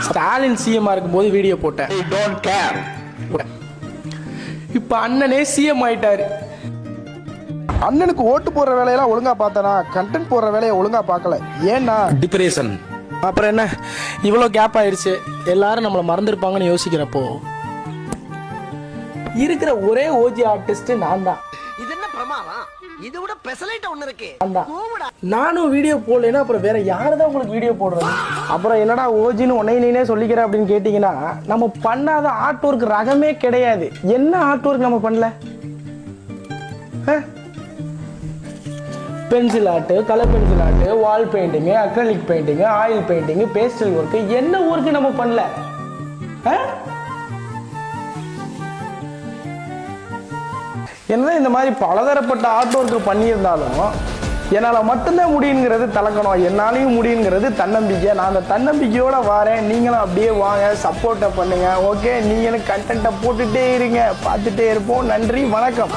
ஸ்டாலின் சிஎம்மா இருக்கும்போது வீடியோ போட்டேன். இப்ப அண்ணனே சிஎம் ஆயிட்டாரு. அண்ணனுக்கு ஓட்டு போடுற வேலையெல்லாம் ஒழுங்கா பார்த்தனா, கண்டென்ட் போடுற வேலையை ஒழுங்கா பார்க்கல. ஏன்னா டிப்ரெஷன். அப்புறம் என்ன இவ்வளோ கேப் ஆயிடுச்சு, எல்லாரும் நம்மளை மறந்துருப்பாங்கன்னு யோசிக்கிறப்போ இருக்கிற ஒரே ஓஜி ஆர்டிஸ்ட் நான் தான். இது என்ன பிரமாதம்? இது விட பெசலைட் ஒன்னு இருக்கு. நானும் வீடியோ போடலைன்னா அப்புறம் வேற யாருதான் உங்களுக்கு வீடியோ போடுறது? அப்புறம் என்னடா ஓஜின்னு உன்னை நீனே சொல்லிக்கிற அப்படின்னு கேட்டீங்கன்னா, நம்ம பண்ணாத ஆர்ட் ஒர்க் ரகமே கிடையாது. என்ன ஆர்ட் ஒர்க் நம்ம பண்ணல? Pencil art, colour pencil art, wall painting, acrylic painting, oil painting, pastel work, என்ன ஒர்க்கு நம்ம பண்ணல? என்ன இந்த மாதிரி பலதரப்பட்ட ஆர்ட் ஒர்க்கு பண்ணியிருந்தாலும் என்னால் மட்டும்தான் முடியுங்கிறது தலக்கணும், என்னாலையும் முடியுங்கிறது தன்னம்பிக்கை. நான் அந்த தன்னம்பிக்கையோட வரேன். நீங்களும் அப்படியே வாங்க, சப்போர்ட்டை பண்ணுங்க. ஓகே, நீங்களும் கண்டென்ட்டை போட்டுட்டே இருங்க, பார்த்துட்டே இருப்போம். நன்றி, வணக்கம்.